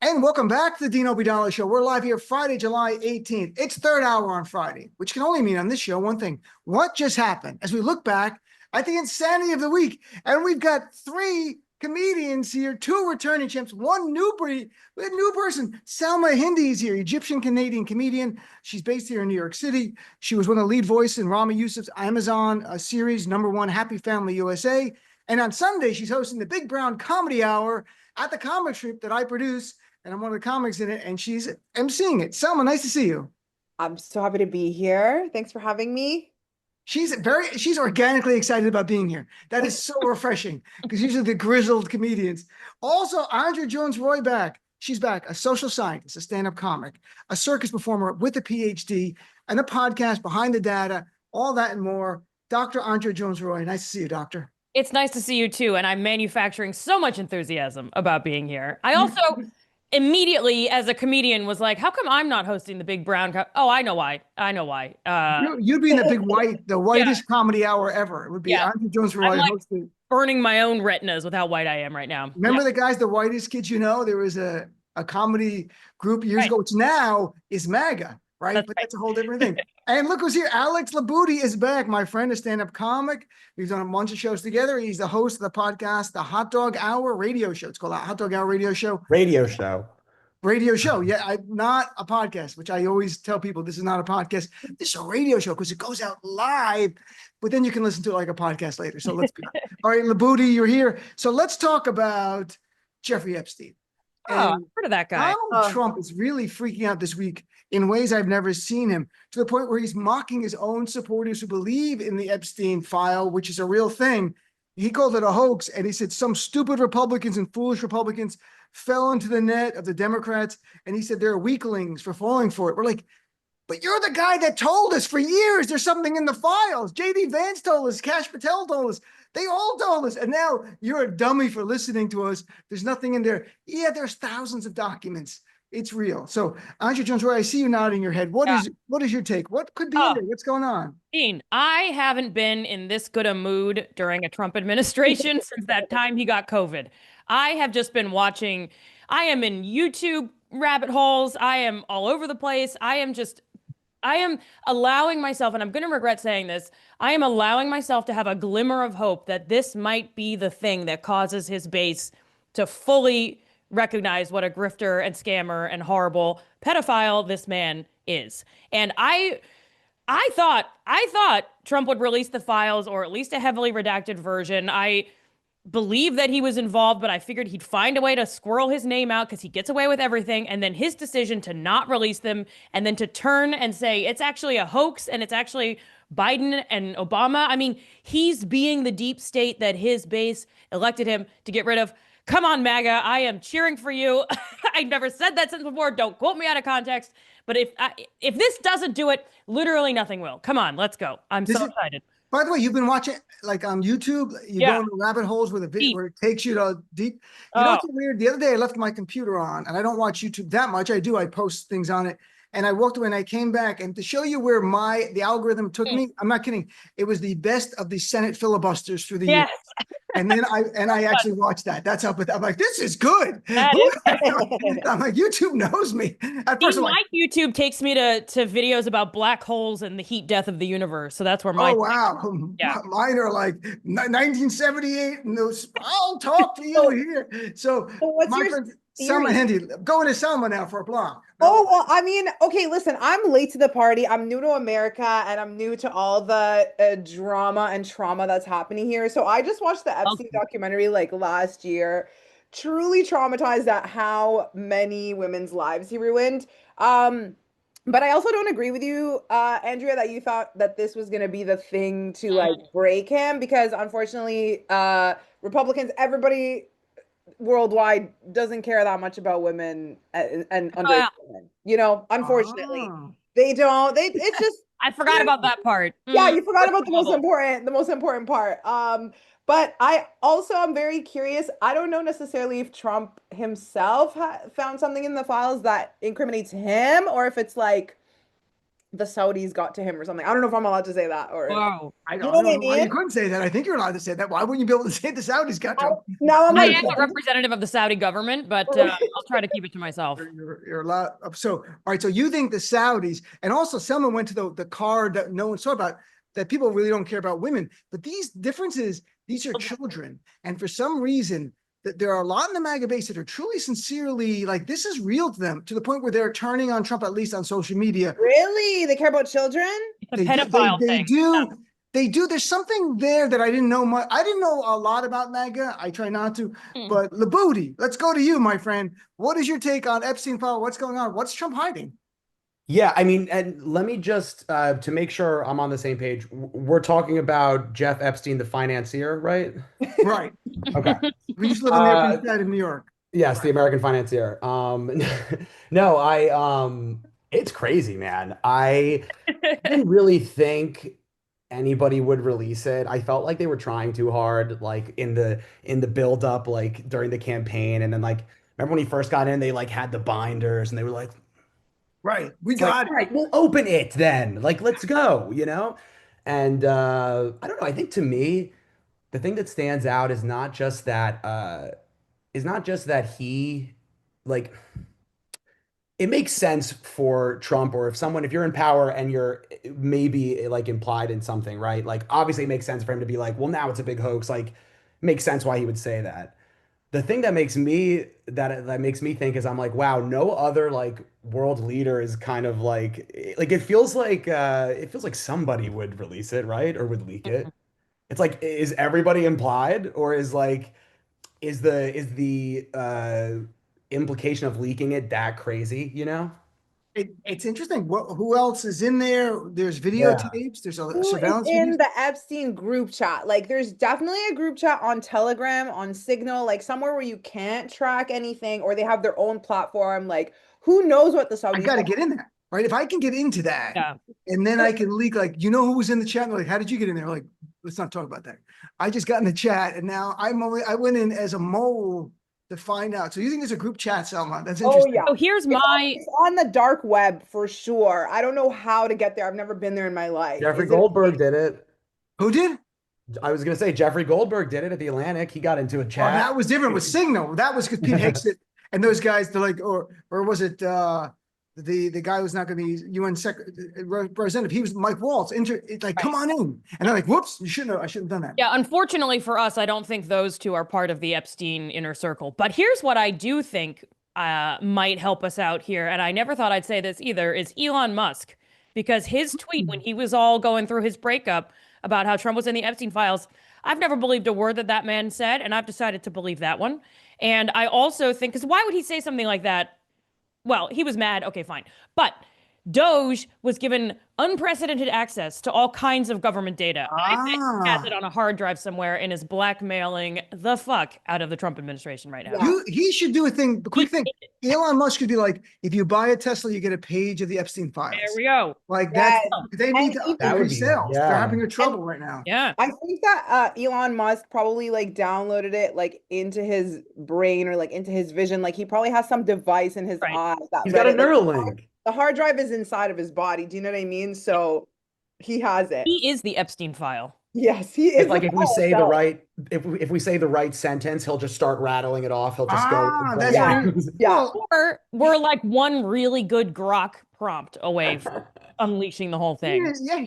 And welcome back to the Dean Obeidallah Show. We're live here Friday, July 18th. It's third hour on Friday, which can only mean on this show one thing. What just happened? As we look back at the insanity of the week, and we've got three comedians here, two returning champs, one new person. Salma Hindy is here, Egyptian-Canadian comedian. She's based here in New York City. She was one of the lead voices in Rami Youssef's Amazon series, #1 Happy Family USA. And on Sunday, she's hosting the Big Brown Comedy Hour at the comic strip that I produce. And I'm one of the comics in it, and she's emceeing it. Selma, nice to see you. I'm so happy to be here. Thanks for having me. She's organically excited about being here. That is so refreshing because usually the grizzled comedians. Also, Andrea Jones-Rooy back. She's back, a social scientist, a stand-up comic, a circus performer with a PhD, and a podcast, Behind the Data, all that and more. Dr. Andrea Jones-Rooy, nice to see you, doctor. It's nice to see you too, and I'm manufacturing so much enthusiasm about being here. I also immediately, as a comedian, was like, how come I'm not hosting the Big Brown Oh, I know why. I know why. You'd be in the whitest comedy hour ever. It would be Andrea Jones-Rooy hosting. Burning my own retinas with how white I am right now. Remember the guys, the whitest kids you know? There was a comedy group years ago, which now is MAGA, right? That's a whole different thing. And look who's here. Alex Libutti is back, my friend, a stand-up comic. We've done a bunch of shows together. He's the host of the podcast, the Hot Dog Hour Radio Show. It's called the Hot Dog Hour Radio Show. Radio show. Yeah, I'm not a podcast, which I always tell people this is not a podcast. This is a radio show because it goes out live, but then you can listen to it like a podcast later. So let's go. All right, Libutti, you're here. So let's talk about Jeffrey Epstein. I've heard of that guy. Donald Trump is really freaking out this week in ways I've never seen him, to the point where he's mocking his own supporters who believe in the Epstein file, which is a real thing. He called it a hoax, and he said some stupid Republicans and foolish Republicans fell into the net of the Democrats, and he said they're weaklings for falling for it. We're like, but you're the guy that told us for years there's something in the files. J.D. Vance told us, Kash Patel told us, they all told us, and now you're a dummy for listening to us. There's nothing in there. Yeah, there's thousands of documents. It's real. So, Andrea Jones-Rooy, I see you nodding your head. What is your take? What could be in there? What's going on? Dean, I haven't been in this good a mood during a Trump administration since that time he got COVID. I have just been watching. I am in YouTube rabbit holes. I am all over the place. I am allowing myself, and I'm going to regret saying this, I am allowing myself to have a glimmer of hope that this might be the thing that causes his base to fully recognize what a grifter and scammer and horrible pedophile this man is. And I thought Trump would release the files, or at least a heavily redacted version. I believe that he was involved, but I figured he'd find a way to squirrel his name out because he gets away with everything. And then his decision to not release them and then to turn and say it's actually a hoax and it's actually Biden and Obama. I mean, he's being the deep state that his base elected him to get rid of. Come on, MAGA. I am cheering for you. I've never said that sentence before. Don't quote me out of context. But if this doesn't do it, literally nothing will. Come on, let's go. I'm so excited. By the way, you've been watching like on YouTube. You go into rabbit holes where where it takes you to deep. You know what's weird? The other day I left my computer on, and I don't watch YouTube that much. I do. I post things on it. And I walked away and I came back, and to show you where the algorithm took me, I'm not kidding. It was the best of the Senate filibusters through the years. And then I actually watched that. That's how, I'm like, this is good. I'm like, YouTube knows me. At first, my YouTube takes me to videos about black holes and the heat death of the universe. So that's where my mine are like 1978. And I'll talk to you here. So what's my friend Salma Hindy, going to Salma now for a blog. Oh, well, I mean, okay, listen, I'm late to the party. I'm new to America, and I'm new to all the drama and trauma that's happening here. So I just watched the Epstein documentary like last year, truly traumatized at how many women's lives he ruined. But I also don't agree with you, Andrea, that you thought that this was going to be the thing to like break him, because unfortunately, Republicans, everybody worldwide doesn't care that much about women and underage women. You know, unfortunately, they don't. It's just I forgot about that part. Yeah, you forgot about the most important part. But I also am very curious. I don't know necessarily if Trump himself found something in the files that incriminates him, or if it's like the Saudis got to him or something. I don't know if I'm allowed to say that or Whoa. I you don't know what I know why you mean? couldn't say that. I think you're allowed to say that. Why wouldn't you be able to say the Saudis got to him? Now I'm I like, am a representative of the Saudi government, but I'll try to keep it to myself. You're allowed. So, all right. So you think the Saudis, and also Selma went to the card that no one saw about, that people really don't care about women, but these differences, these are children. And for some reason, that there are a lot in the MAGA base that are truly sincerely like, this is real to them, to the point where they're turning on Trump, at least on social media. really? They care about children? It's a They do, pedophile they thing. do. They do. There's something there that I didn't know much. I didn't know a lot about MAGA. I try not to. But Libutti, let's go to you, my friend. What is your take on Epstein file? What's going on? What's Trump hiding? Yeah, I mean, and let me just to make sure I'm on the same page. We're talking about Jeff Epstein, the financier, right? Right. Okay. We used to live in the Upper East Side of New York. Yes, the American financier. No, it's crazy, man. I didn't really think anybody would release it. I felt like they were trying too hard, like in the build up, like during the campaign, and then like remember when he first got in, they like had the binders, and they were like, Right. We it's like, got all it. right, we'll open it then. Like, let's go, you know? And I don't know. I think to me, the thing that stands out is not just that he like it makes sense for Trump or if you're in power and you're maybe like implied in something, right? Like obviously it makes sense for him to be like, well, now it's a big hoax. Like makes sense why he would say that. The thing that makes me think is I'm like, wow, no other like world leader is kind of like it feels like somebody would release it, right? Or would leak it. It's like, is everybody implied, or is the implication of leaking it that crazy, you know? It's interesting. Who else is in there? There's Yeah. videotapes. There's a Who is surveillance in videos. the Epstein group chat? Like, there's definitely a group chat on Telegram, on Signal, like somewhere where you can't track anything, or they have their own platform. Like, who knows what the I Saudis got to get in there, right? If I can get into that, Yeah. and then I can leak, like, you know who was in the chat? And they're like, how did you get in there? Like, let's not talk about that. I just got in the chat, and now I went in as a mole to find out. So you think there's a group chat, Selma? That's Oh interesting. yeah. So here's my It's on the dark web for sure. I don't know how to get there. I've never been there in my life. Jeffrey Is it Goldberg did it. Who did? I was gonna say Jeffrey Goldberg did it at the Atlantic. He got into a Oh, chat. that was different with Signal. That was because Pete Hegseth and those guys. They're like, or was it the guy who's not going to be UN representative? He was Mike Waltz. It's like, come on in, and they're like, whoops, you shouldn't have. I shouldn't have done that. Yeah, unfortunately for us, I don't think those two are part of the Epstein inner circle. But here's what I do think might help us out here, and I never thought I'd say this either, is Elon Musk. Because his tweet when he was all going through his breakup about how Trump was in the Epstein files, I've never believed a word that man said, and I've decided to believe that one. And I also think, because why would he say something like that? Well, he was mad. Okay, fine. But Doge was given unprecedented access to all kinds of government data. I bet he has it on a hard drive somewhere and is blackmailing the fuck out of the Trump administration right now. He should do a thing. The quick thing. Elon Musk could be like, if you buy a Tesla, you get a page of the Epstein files. There we go. Like Yes. they need to That would increase be- sales. yeah. They're having trouble right now. Yeah. I think that Elon Musk probably like downloaded it like into his brain or like into his vision. Like he probably has some device in his Right. eye that He's got a read it. Like, Neuralink. the hard drive is inside of his body. Do you know what I mean? So he has it. He is the Epstein file. Yes, he is. It's like the if we file say the itself. right if we say the right sentence, he'll just start rattling it off. He'll just go. That's Yeah. right. Yeah. Well, Or we're like one really good grok prompt away from unleashing the whole thing. yeah,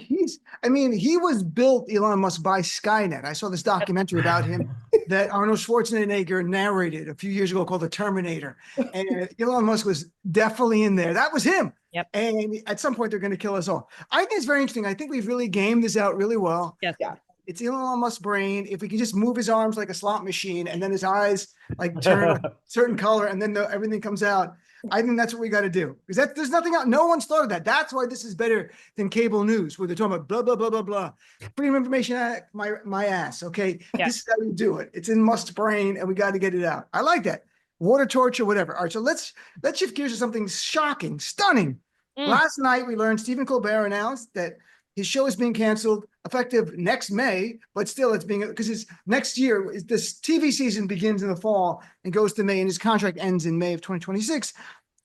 I mean, he was built, Elon Musk, by Skynet. I saw this documentary about him that Arnold Schwarzenegger narrated a few years ago called The Terminator. And Elon Musk was definitely in there. That was him. Yep. And at some point, they're going to kill us all. I think it's very interesting. I think we've really gamed this out really well. Yes. Yeah. It's Elon Musk's brain. If we can just move his arms like a slot machine and then his eyes like turn a certain color and then everything comes out, I think that's what we got to do. Because there's nothing out. No one's thought of that. That's why this is better than cable news where they're talking about blah, blah, blah, blah, blah. Freedom of Information Act, my ass. Okay. Yeah. This is how you do it. It's in Musk's brain and we got to get it out. I like that. Water torture, whatever. All right. So let's shift gears to something shocking, stunning. Last night we learned Stephen Colbert announced that his show is being canceled effective next May, but still it's being, because his next year, this TV season begins in the fall and goes to May, and his contract ends in May of 2026.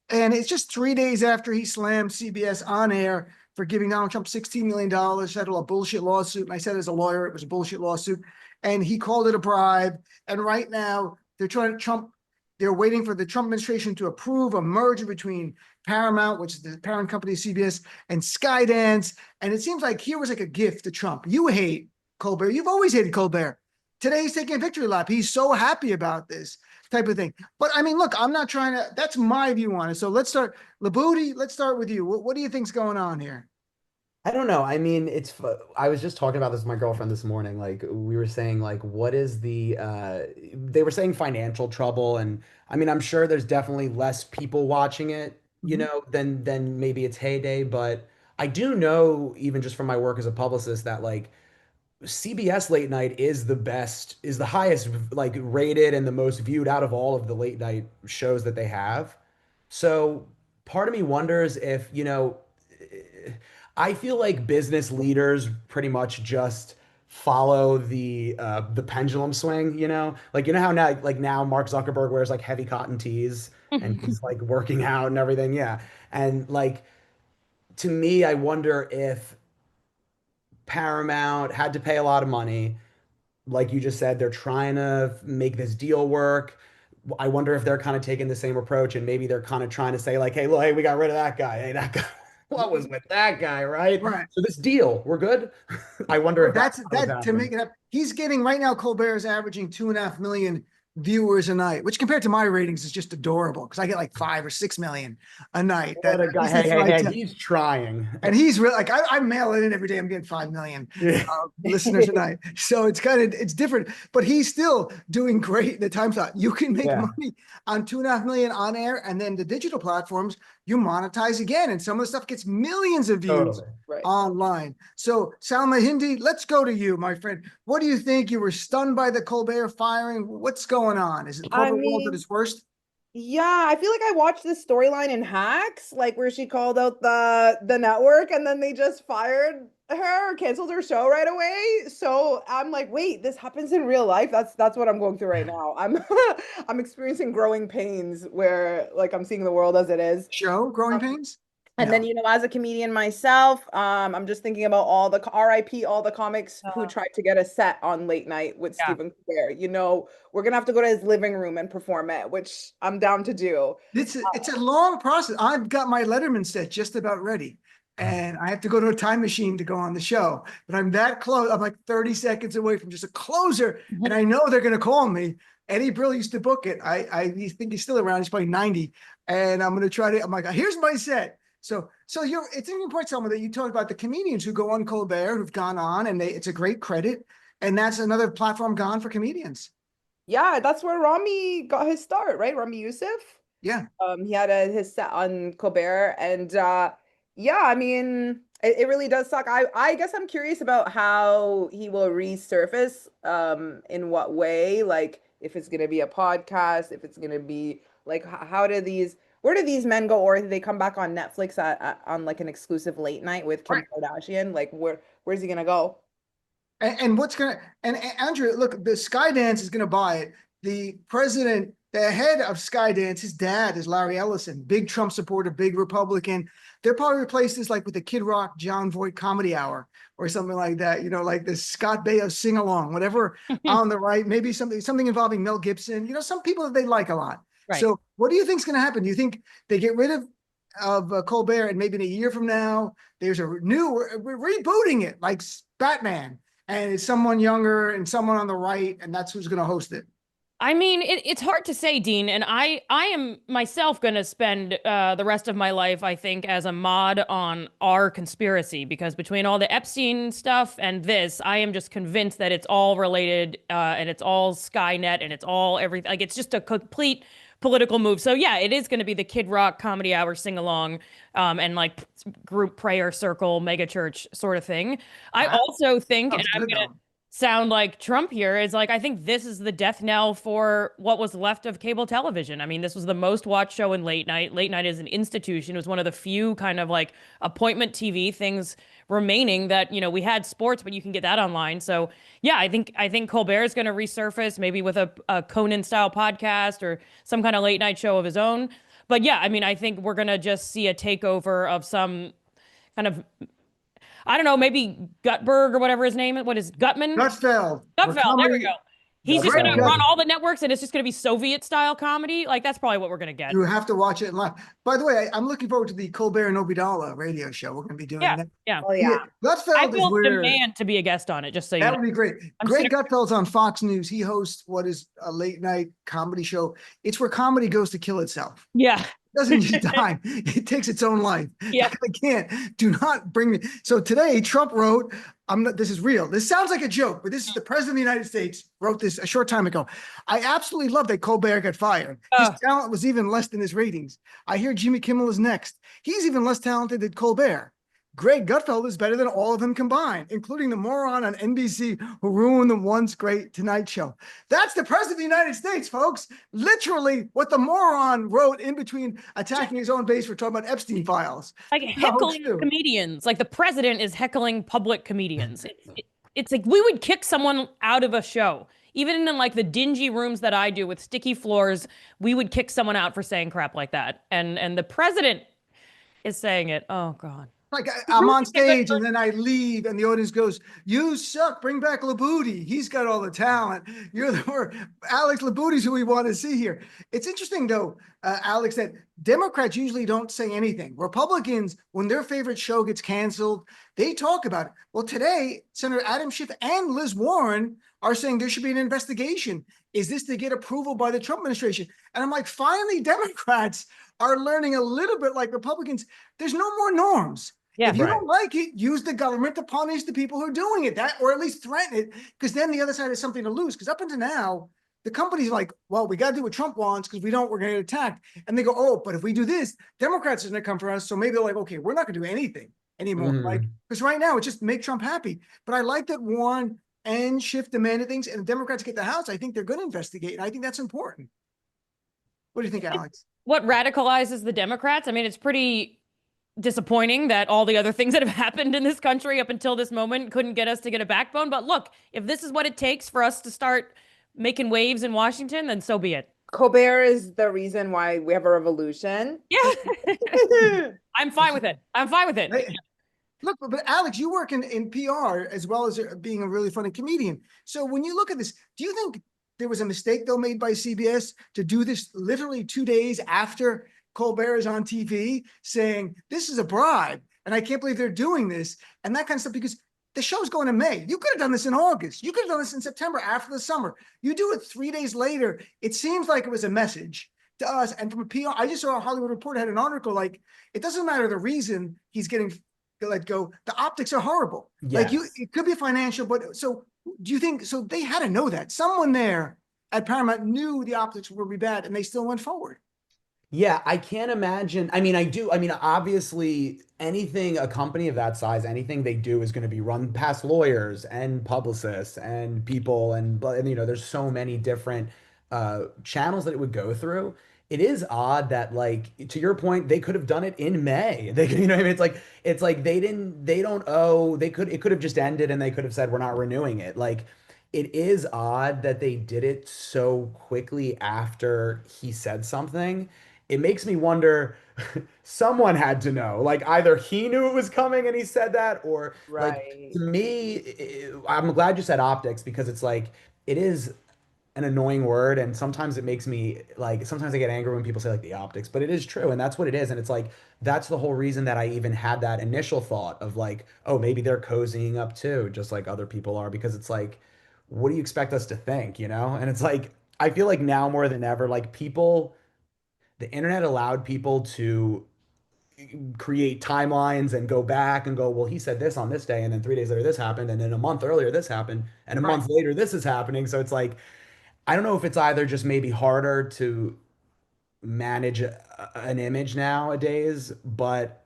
And it's just 3 days after he slammed CBS on air for giving Donald Trump $16 million, settle a bullshit lawsuit. And I said as a lawyer, it was a bullshit lawsuit. And he called it a bribe. And right now they're waiting for the Trump administration to approve a merger between Paramount, which is the parent company of CBS, and Skydance. And it seems like here was like a gift to Trump. You hate Colbert. You've always hated Colbert. Today he's taking a victory lap. He's so happy about this type of thing. But I mean, look, I'm not trying to, that's my view on it. So let's start, Libutti, let's start with you. What do you think's going on here? I don't know. I mean, I was just talking about this with my girlfriend this morning. Like we were saying, like, what is they were saying financial trouble. And I mean, I'm sure there's definitely less people watching it, you know, than maybe its heyday. But I do know, even just from my work as a publicist, that like CBS late night is the highest like rated and the most viewed out of all of the late night shows that they have. So part of me wonders if, you know, I feel like business leaders pretty much just follow the pendulum swing, you know? Like you know how now Mark Zuckerberg wears like heavy cotton tees and he's like working out and everything, yeah. And like to me, I wonder if Paramount had to pay a lot of money. Like you just said, they're trying to make this deal work. I wonder if they're kind of taking the same approach and maybe they're kind of trying to say like, hey, look, hey, we got rid of that guy. Hey, that guy, what was with that guy, right? Right. So this deal, we're good. I wonder if That's to make it up. He's getting right now. Colbert is averaging 2.5 million viewers a night, which compared to my ratings is just adorable because I get like 5 or 6 million a night. What a guy. Hey, he's trying. And he's really like, I mail it in every day. I'm getting 5 million listeners a night. So it's different, but he's still doing great in the time slot. You can make money on 2.5 million on air. And then the digital platforms, you monetize again. And some of the stuff gets millions of views online. So Salma Hindy, let's go to you, my friend. What do you think? You were stunned by the Colbert firing. What's going on? Is it corporate world at its worst? Yeah, I feel like I watched this storyline in Hacks, like where she called out the network and then they just fired her or canceled her show right away. So I'm like, wait, this happens in real life. That's what I'm going through right now. I'm I'm experiencing growing pains where like I'm seeing the world as it is. Growing pains? And then, you know, as a comedian myself, I'm just thinking about all the RIP, all the comics who tried to get a set on late night with Stephen Colbert. You know, we're gonna have to go to his living room and perform it, which I'm down to do. It's a long process. I've got my Letterman set just about ready. And I have to go to a time machine to go on the show. But I'm that close. I'm like 30 seconds away from just a closer. And I know they're gonna call me. Eddie Brill used to book it. I think he's still around. He's probably 90. And I'm gonna try to, I'm like, here's my set. So it's an important Selma that you talked about the comedians who go on Colbert, who've gone on, and it's a great credit. And that's another platform gone for comedians. Yeah, that's where Rami got his start, right? Rami Youssef. Yeah. He had his set on Colbert, and yeah, I mean, it really does suck. I guess I'm curious about how he will resurface. In what way? Like, if it's gonna be a podcast, if it's gonna be like, where do these men go, or do they come back on Netflix on like an exclusive late night with Kim Kardashian? Like, where's he gonna go? And Andrew, look, the Skydance is gonna buy it. The head of Skydance, his dad is Larry Ellison, big Trump supporter, big Republican. They'll probably replace this like with the Kid Rock, John Voight comedy hour or something like that, you know, like the Scott Baio sing along, whatever on the right, maybe something involving Mel Gibson, you know, some people that they like a lot. Right. So what do you think is going to happen? Do you think they get rid of Colbert and maybe in a year from now, there's we're rebooting it like Batman and it's someone younger and someone on the right and that's who's going to host it? I mean, it's hard to say, Dean, and I am myself going to spend the rest of my life, I think, as a mod on our conspiracy, because between all the Epstein stuff and this, I am just convinced that it's all related and it's all Skynet and it's all everything. Like, it's just a complete political move. So yeah, it is going to be the Kid Rock comedy hour sing along and like group prayer circle, mega church sort of thing. I also think, and I'm going to sound like Trump here, is like, I think this is the death knell for what was left of cable television. I mean, this was the most watched show in late night. Late night is an institution. It was one of the few kind of like appointment TV things remaining that, you know, we had sports, but you can get that online. So yeah, I think Colbert is going to resurface maybe with a Conan style podcast or some kind of late night show of his own. But yeah, I mean, I think we're going to just see a takeover of some kind of, I don't know, maybe Gutberg or whatever his name is. What is Gutman? Gutfeld. Gutfeld. There we go. He's just Greg going to run Gutfeld. all the networks and it's just going to be Soviet style comedy. Like that's probably what we're going to get. You have to watch it live. By the way, I'm looking forward to the Colbert and Obeidallah radio show. We're going to be doing that. Yeah. Oh yeah. Gutfeld I is will where demand to be a guest on it, just so you know. that would be great. Greg Gutfeld's on Fox News. He hosts what is a late night comedy show. It's where comedy goes to kill itself. Yeah. It doesn't just die. It takes its own life. Yeah. I can't. Do not bring me. So today, Trump wrote, I'm not, this is real. This sounds like a joke, but this is the president of the United States wrote this a short time ago. I absolutely love that Colbert got fired. His talent was even less than his ratings. I hear Jimmy Kimmel is next. He's even less talented than Colbert. Greg Gutfeld is better than all of them combined, including the moron on NBC who ruined the once great Tonight Show. That's the president of the United States, folks. Literally what the moron wrote in between attacking his own base for talking about Epstein files. Like heckling comedians. Like the president is heckling public comedians. It's like we would kick someone out of a show. Even in like the dingy rooms that I do with sticky floors, we would kick someone out for saying crap like that. And the president is saying it. Oh, God. Like I'm on stage and then I leave and the audience goes, "You suck, bring back Libutti. He's got all the talent. You're the Alex Libutti's who we want to see here." It's interesting though, Alex, that Democrats usually don't say anything. Republicans, when their favorite show gets canceled, they talk about it. Well, today, Senator Adam Schiff and Liz Warren are saying there should be an investigation. Is this to get approval by the Trump administration? And I'm like, finally, Democrats are learning a little bit like Republicans. There's no more norms. Yeah, if you don't like it, use the government to punish the people who are doing it, that or at least threaten it, because then the other side has something to lose. Because up until now, the company's like, well, we got to do what Trump wants because we're going to get attacked. And they go, oh, but if we do this, Democrats are going to come for us. So maybe they're like, okay, we're not going to do anything anymore. Like, because right now it's just make Trump happy. But I like that Warren and Schiff demanded things, and the Democrats get the House. I think they're going to investigate, and I think that's important. What do you think, Alex? What radicalizes the Democrats? I mean, it's pretty disappointing that all the other things that have happened in this country up until this moment couldn't get us to get a backbone. But look, if this is what it takes for us to start making waves in Washington, then so be it. Colbert is the reason why we have a revolution. Yeah. I'm fine with it. I'm fine with it. Hey, look, but Alex, you work in PR as well as being a really funny comedian. So when you look at this, do you think there was a mistake though made by CBS to do this literally 2 days after Colbert is on TV saying this is a bribe and I can't believe they're doing this and that kind of stuff, because the show's going in May. You could have done this in August. You could have done this in September after the summer. You do it 3 days later. It seems like it was a message to us. And from a PR, I just saw a Hollywood Reporter had an article like, it doesn't matter the reason he's getting let go. The optics are horrible. Yes. Like it could be financial, but so do you think, so they had to know that someone there at Paramount knew the optics would be bad and they still went forward? Yeah, I can't imagine. I mean, obviously, anything, a company of that size, anything they do is going to be run past lawyers and publicists and people. And there's so many different channels that it would go through. It is odd that, like, to your point, they could have done it in May. They could, what I mean? It's like it could have just ended and they could have said, we're not renewing it. Like, it is odd that they did it so quickly after he said something. It makes me wonder, someone had to know. Like, either he knew it was coming and he said that, or like, to me, I'm glad you said optics, because it's like, it is an annoying word. And sometimes it makes me like, sometimes I get angry when people say like the optics, but it is true. And that's what it is. And it's like, that's the whole reason that I even had that initial thought of like, oh, maybe they're cozying up too, just like other people are, because it's like, what do you expect us to think, And it's like, I feel like now more than ever, like the internet allowed people to create timelines and go back and go, well, he said this on this day, and then 3 days later this happened, and then a month earlier this happened, and a month later this is happening. So it's like, I don't know if it's either just maybe harder to manage an image nowadays, but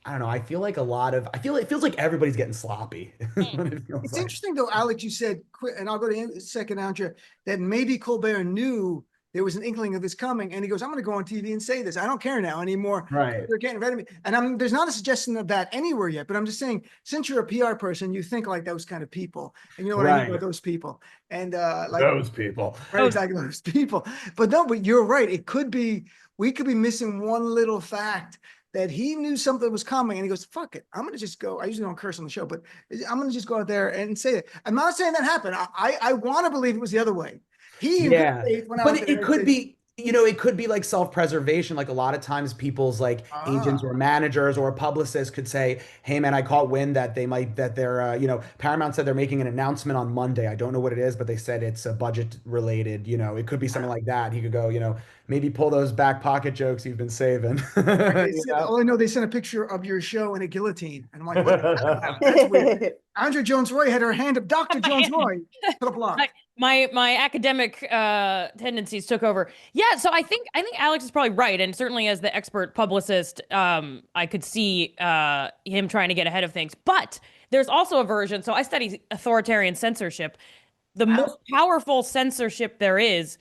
I don't know. I feel like it feels like everybody's getting sloppy. It's interesting though, Alex, you said, and I'll go to second, Andrea, that maybe Colbert knew there was an inkling of this coming, and he goes, I'm going to go on TV and say this. I don't care now anymore. Right. They're getting rid of me. And there's not a suggestion of that anywhere yet, but I'm just saying, since you're a PR person, you think like those kind of people. And you know what I mean by those people. And like those people. Right, exactly, those people. But no, but you're right. It could be we could be missing one little fact that he knew something was coming and he goes, fuck it, I'm going to just go. I usually don't curse on the show, but I'm going to just go out there and say it. I'm not saying that happened. I want to believe it was the other way. He in good Yeah, faith went but out there it and could said, be, you know, it could be like self-preservation. Like a lot of times people's like agents ah, or managers or publicists could say, hey man, I caught wind that they might, that they're, you know, Paramount said they're making an announcement on Monday. I don't know what it is, but they said it's a budget related, you know, it could be something like that. He could go, you know, maybe pull those back pocket jokes you've been saving. they You said, know? all I know, they sent a picture of your show in a guillotine. And I'm like, what is that about? That's weird. Andrea Jones-Rooy had her hand up, Dr. Jones-Rooy, to the block. My academic tendencies took over. Yeah, so I think Alex is probably right, and certainly as the expert publicist, I could see him trying to get ahead of things. But there's also a version. So I study authoritarian censorship. The most powerful censorship there is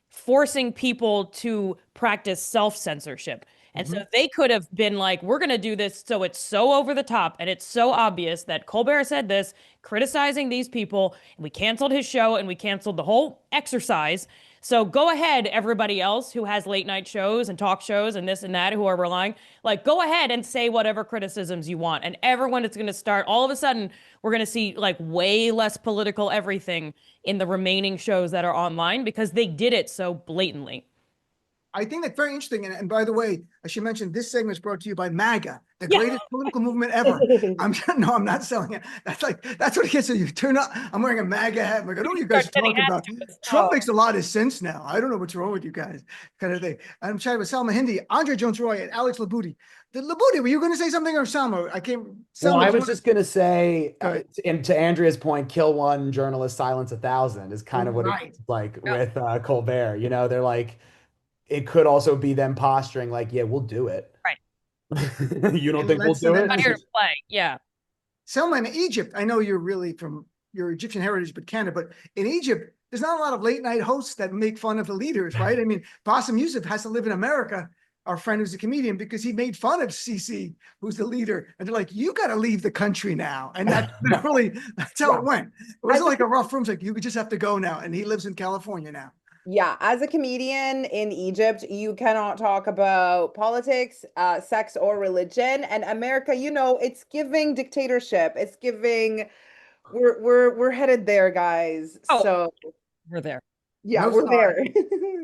forcing people to practice self-censorship. And so they could have been like, we're going to do this so it's so over the top and it's so obvious that Colbert said this, criticizing these people, and we canceled his show and we canceled the whole exercise. So go ahead, everybody else who has late night shows and talk shows and this and that, who are relying, like, go ahead and say whatever criticisms you want. And everyone is going to start, all of a sudden, we're going to see like way less political everything in the remaining shows that are online because they did it so blatantly. I think that's very interesting. And by the way, I should mention this segment is brought to you by MAGA, the Yeah. greatest political movement ever. No, I'm not selling it. That's what it gets. So you turn up. I'm wearing a MAGA hat. I'm like, I know what you guys are Start sending talking ads about. to us. Trump Oh. makes a lot of sense now. I don't know what's wrong with you guys, kind of thing. I'm chatting with Salma Hindy, Andrea Jones-Rooy, and Alex Libutti. The Libutti, were you going to say something, or Salma? I can't. Well, Salma, I was just gonna say, Go ahead. and to Andrea's point, kill one journalist, silence 1,000 is kind of what Right. it's like Yeah. with Colbert. You know, they're like, it could also be them posturing like, yeah, we'll do it. Right. You don't And think we'll let's send do that Not it? here message. to play. Yeah. Selma, in Egypt, I know you're really from your Egyptian heritage, but Canada, but in Egypt, there's not a lot of late night hosts that make fun of the leaders, right? I mean, Bassem Youssef has to live in America, our friend who's a comedian, because he made fun of Sisi, who's the leader. And they're like, you got to leave the country now. And that's how it went. It wasn't like a rough room. It's like, you just have to go now. And he lives in California now. Yeah, as a comedian in Egypt, you cannot talk about politics, sex, or religion. And America, you know, it's giving dictatorship. It's giving we're headed there, guys. Oh. So We're there. yeah, No, we're there.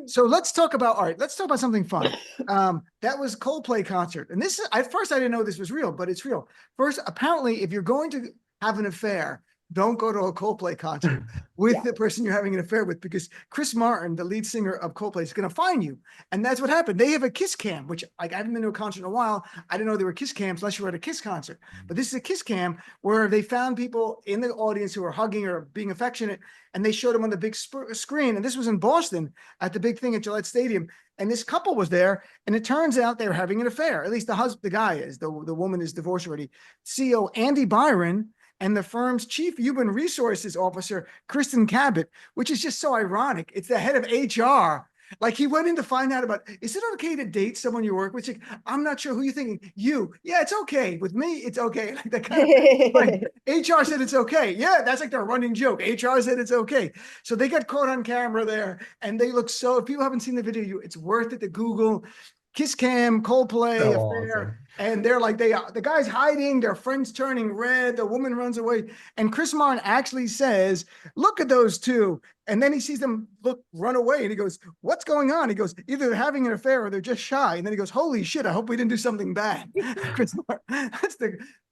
So let's talk about, all right, let's talk about something fun. That was Coldplay concert. And this is, at first I didn't know this was real, but it's real. First, apparently, if you're going to have an affair, don't go to a Coldplay concert with Yeah. the person you're having an affair with, because Chris Martin, the lead singer of Coldplay, is going to find you. And that's what happened. They have a kiss cam, which like, I haven't been to a concert in a while. I didn't know there were kiss cams unless you were at a kiss concert. But this is a kiss cam where they found people in the audience who were hugging or being affectionate, and they showed them on the big screen. And this was in Boston at the big thing at Gillette Stadium. And this couple was there, and it turns out they were having an affair. At least the guy is. The woman is divorced already. CEO Andy Byron and the firm's chief human resources officer, Kristen Cabot, which is just so ironic. It's the head of HR. Like, he went in to find out about, is it okay to date someone you work with? Like, I'm not sure who you're thinking. You. Yeah, it's okay. With me, it's okay. Like that kind of, like, HR said it's okay. Yeah, that's like their running joke. HR said it's okay. So they got caught on camera there, and they look so, if people haven't seen the video, it's worth it to Google Kiss Cam, Coldplay So affair. awesome. And they're like, the guy's hiding, their friend's turning red, the woman runs away. And Chris Martin actually says, look at those two. And then he sees them run away, and he goes, what's going on? He goes, either they're having an affair or they're just shy. And then he goes, holy shit, I hope we didn't do something bad. Chris Martin,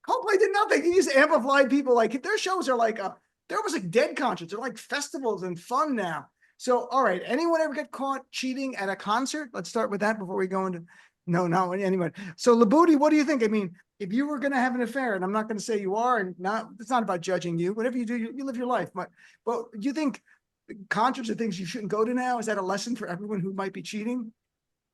Coldplay did nothing. He just amplified people. Like, their shows are like, they're almost like dead concerts. They're like festivals and fun now. So, all right, anyone ever get caught cheating at a concert? Let's start with that before we go into, no, not anyone. So Libutti, what do you think? I mean, if you were going to have an affair, and I'm not going to say you are, and it's not about judging you, whatever you do, you live your life. But do you think concerts are things you shouldn't go to now? Is that a lesson for everyone who might be cheating?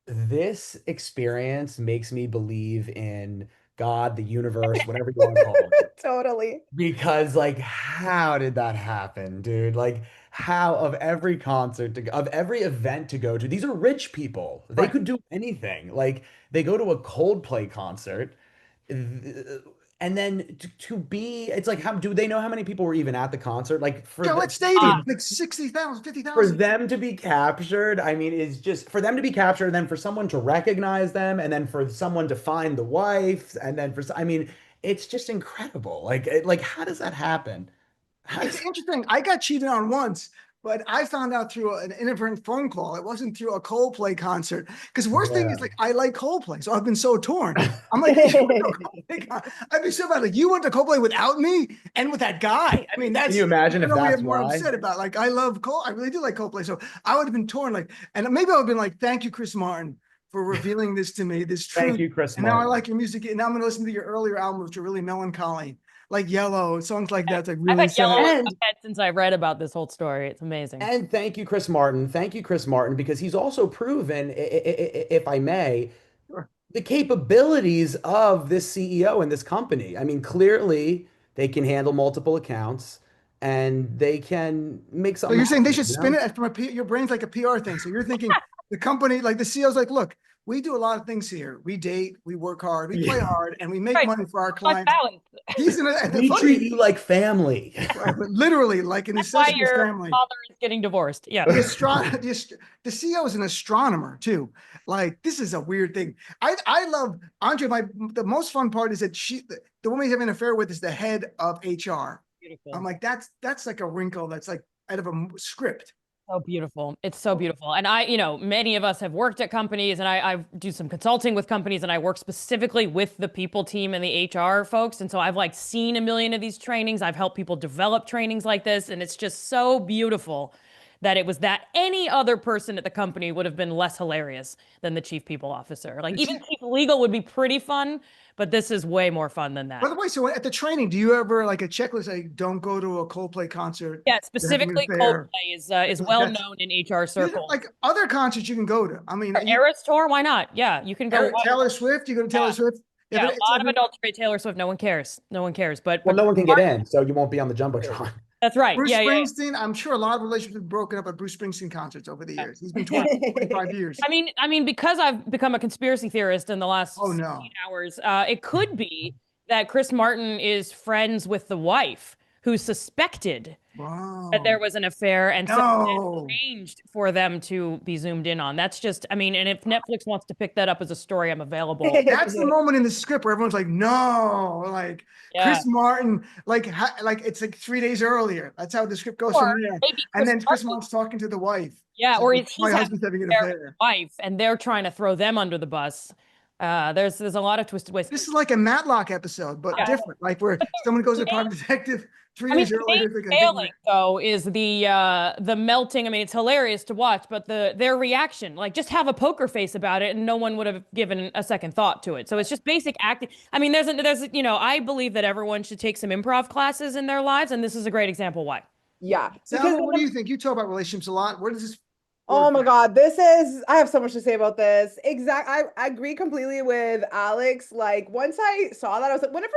This experience makes me believe in God, the universe, whatever you want to call it. Totally. Because like, how did that happen, dude? Like, how of every concert of every event to go to, these are rich people. They Right. could do anything. Like, they go to a Coldplay concert, And then to be, it's like, how do they know how many people were even at the concert? Like for Yeah, the, what stadium? Like 60,000, for 50,000. them to be captured, I mean, is just for them to be captured, and then for someone to recognize them, and then for someone to find the wife, and then I mean, it's just incredible. Like how does that happen? How It's does, interesting. I got cheated on once, but I found out through an inadvertent phone call. It wasn't through a Coldplay concert. Because worst thing is yeah. like I like Coldplay, so I've been so torn. I'm like, you went to a Coldplay I'd be so bad. Like you went to Coldplay without me and with that guy. I mean, Can that's you imagine I if know we have that's more why? upset about. Like I love Cold. I really do like Coldplay. So I would have been torn. Like, and maybe I would have been like, thank you, Chris Martin, for revealing this to me, this Thank truth. you, Chris And now I Martin. like your music. And now I'm gonna listen to your earlier albums, which are really melancholy, like Yellow, songs like that. It's like I've really had yellow sad. in my head since I read about this whole story. It's amazing. And thank you, Chris Martin. Thank you, Chris Martin, because he's also proven, if I may, Sure. the capabilities of this CEO and this company. I mean, clearly they can handle multiple accounts and they can make So something you're saying they happen, should you spin know? it from your brain's like a PR thing. So you're thinking the company, like the CEO's like, look, we do a lot of things here. We date, we work hard, we play Yeah. hard, and we make Right. money for our Much clients. balance. He's in a, the We treat funny, you like family. right, but literally like an That's why incestuous your family. father is getting divorced. Yeah. The CEO is an astronomer too. Like this is a weird thing. I love Andre. The most fun part is that the woman he's having an affair with is the head of HR. Beautiful. I'm like that's like a wrinkle that's like out of a script. So beautiful. It's so beautiful. And many of us have worked at companies and I do some consulting with companies and I work specifically with the people team and the HR folks. And so I've like seen a million of these trainings. I've helped people develop trainings like this. And it's just so beautiful that it was that any other person at the company would have been less hilarious than the chief people officer. Like even chief legal would be pretty fun, but this is way more fun than that. By the way, so at the training, do you ever like a checklist like don't go to a Coldplay concert? Yeah, You're having an specifically affair? Coldplay is well known in HR circles. Like other concerts you can go to. I mean, Eras tour, why not? Yeah, you can go. Taylor Swift, you go to Taylor Yeah. Swift. Yeah, a lot of adults trade Taylor Swift. No one cares. No one cares. But Well, no one can get in, so you won't be on the Jumbotron. that's right. Bruce Yeah. Springsteen, I'm sure a lot of relationships have broken up at Bruce Springsteen concerts over the years. He's been 25 years. I mean, because I've become a conspiracy theorist in the last Oh, no. 16 hours, it could be that Chris Martin is friends with the wife who suspected that there was an affair and so arranged for them to be zoomed in on. That's just, I mean, and if Netflix wants to pick that up as a story, I'm available. That's the moment in the script where everyone's like, no, like Chris Martin, like it's like 3 days earlier. That's how the script goes from there. And then Chris Martin's talking to the wife. Yeah, or like, my husband's having an affair. With the wife, and they're trying to throw them under the bus. There's a lot of twisted ways. This is like a Matlock episode, but different. Like where someone goes to private detective 3 days earlier. Failing though is the melting. I mean, it's hilarious to watch, but their reaction, like just have a poker face about it, and no one would have given a second thought to it. So it's just basic acting. I mean, there's I believe that everyone should take some improv classes in their lives, and this is a great example why. Yeah. Salma, what do you think? You talk about relationships a lot. Where does this? Oh my God, I have so much to say about this. I agree completely with Alex. Like once I saw that, I was like, whenever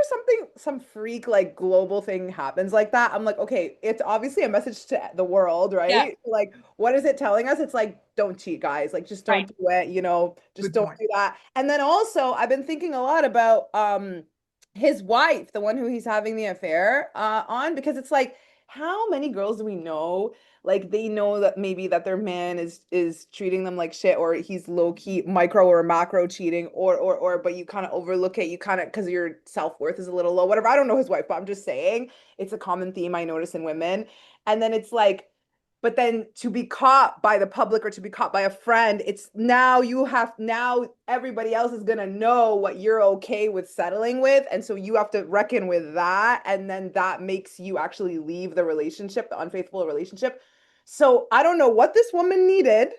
some freak like global thing happens like that, I'm like, okay, it's obviously a message to the world, right? Yeah. Like, what is it telling us? It's like, don't cheat, guys. Like, just don't do it, just don't do that. And then also, I've been thinking a lot about his wife, the one who he's having the affair on, because it's like, how many girls do we know? Like they know that maybe that their man is treating them like shit, or he's low key micro or macro cheating, or but you kind of overlook it, you kind of because your self-worth is a little low, whatever. I don't know his wife, but I'm just saying it's a common theme I notice in women. And then it's like, but then to be caught by the public or to be caught by a friend, it's now everybody else is going to know what you're okay with settling with. And so you have to reckon with that. And then that makes you actually leave the relationship, the unfaithful relationship. So I don't know what this woman needed.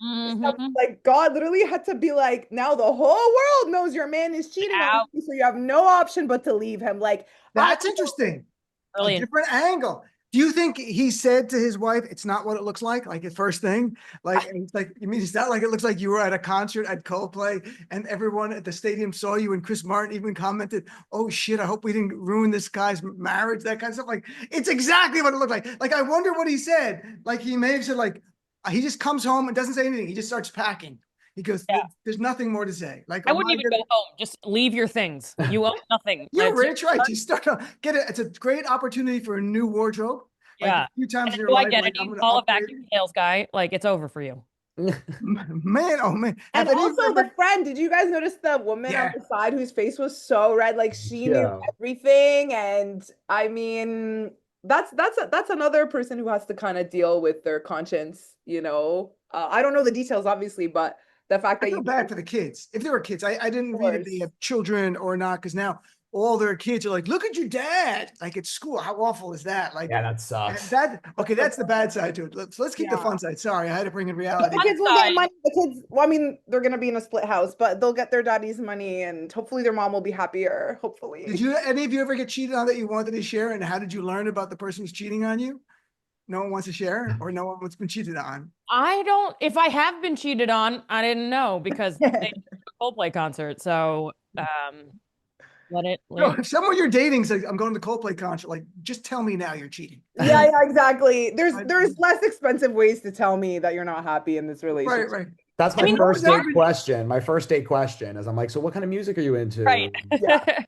Like God literally had to be like, now the whole world knows your man is cheating on you, so you have no option but to leave him. Like that's interesting. A different angle. Do you think he said to his wife, it's not what it looks like the first thing? Like, it's like, you mean it's not like it looks like you were at a concert at Coldplay and everyone at the stadium saw you, and Chris Martin even commented, oh shit, I hope we didn't ruin this guy's marriage, that kind of stuff. Like, it's exactly what it looked like. Like, I wonder what he said. Like, he may have said, like, he just comes home and doesn't say anything. He just starts packing. He goes, Yeah. there's nothing more to say. Like, I wouldn't even go home. Just leave your things. You own nothing. You're Let's- rich, right? You start to get it. It's a great opportunity for a new wardrobe. Like Yeah. a few times in your New life, like identity. I'm going to Call a upgrade. vacuum sales guy. Like it's over for you. Man, oh man. And Have any of you also ever? the friend, did you guys notice the woman on Yeah. the side whose face was so red? Like she knew Yeah. everything. And I mean, that's another person who has to kind of deal with their conscience, you know. I don't know the details, obviously, but the fact I that feel you bad for the kids. If they were kids, I didn't Of read if they course. have children or not, because now all their kids are like, look at your dad, like at school. How awful is that? Like, Yeah, that and sucks. okay, that's the bad side to it. Let's keep the Yeah. fun side. Sorry, I had to bring in But reality. the kids will side. get money. The kids, well, I mean, they're gonna be in a split house, but they'll get their daddy's money, and hopefully their mom will be happier. Hopefully. Did you any of you ever get cheated on that you wanted to share? And how did you learn about the person who's cheating on you? No one wants to share, or no one's been cheated on. I don't. If I have been cheated on, I didn't know because they did a Coldplay concert. So let it. No, if someone you're dating says, "I'm going to the Coldplay concert," like just tell me now you're cheating. Yeah, exactly. There's I- less expensive ways to tell me that you're not happy in this relationship. Right. That's my I mean, first no, date question. My first date question is I'm like, so what kind of music are you into? Right. Yeah.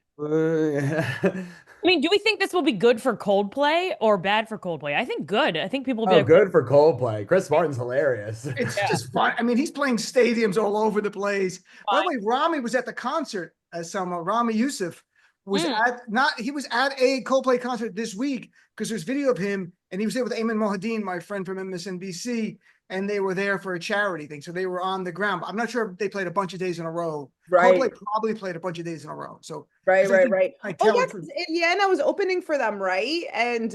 I mean, do we think this will be good for Coldplay or bad for Coldplay? I think good. I think people will be Oh, like, good for Coldplay. Chris Martin's hilarious. It's Yeah. just fun. I mean, he's playing stadiums all over the place. By the Fine. way, Rami was at the concert. Rami Youssef was he was at a Coldplay concert this week because there's video of him and he was there with Ayman Mohadeen, my friend from MSNBC, and they were there for a charity thing. So they were on the ground. I'm not sure if they played a bunch of days in a row. Right. Coldplay probably played a bunch of days in a row. So Right. 'cause I think I Oh tell yeah, the truth. 'cause Indiana was opening for them, right? And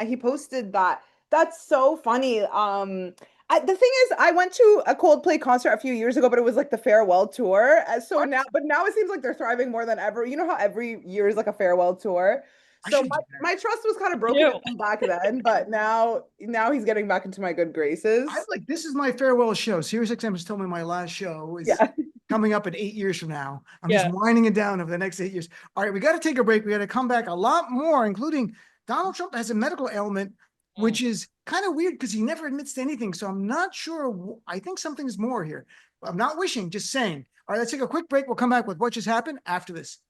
he posted that. That's so funny. The thing is, I went to a Coldplay concert a few years ago, but it was like the farewell tour. So now, but now it seems like they're thriving more than ever. You know how every year is like a farewell tour. I So should do that. my trust was kind of broken do. with him back then, but now he's getting back into my good graces. I'm like, this is my farewell show. SiriusXM has told me my last show is Yeah. coming up in 8 years from now. I'm Yeah. just winding it down over the next 8 years. All right, we got to take a break. We got to come back a lot more, including Donald Trump has a medical ailment, which is kind of weird because he never admits to anything. So I'm not sure. I think something's more here. I'm not wishing, just saying. All right, let's take a quick break. We'll come back with what just happened after this.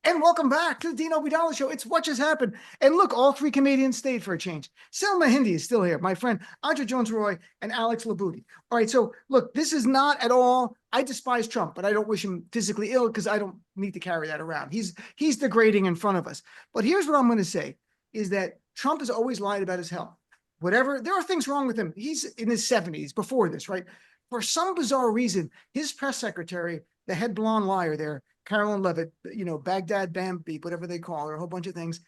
And welcome back to the Dean Obeidallah Show. It's what just happened. And look, all three comedians stayed for a change. Salma Hindy is still here. My friend Andrea Jones-Rooy and Alex Libutti. All right, so look, this is not at all. I despise Trump, but I don't wish him physically ill because I don't need to carry that around. He's degrading in front of us. But here's what I'm going to say: is that Trump has always lied about his health. Whatever, there are things wrong with him. He's in his 70s before this, right? For some bizarre reason, his press secretary, the head blonde liar there, Carolyn Levitt, Baghdad Bambi, whatever they call her, a whole bunch of things.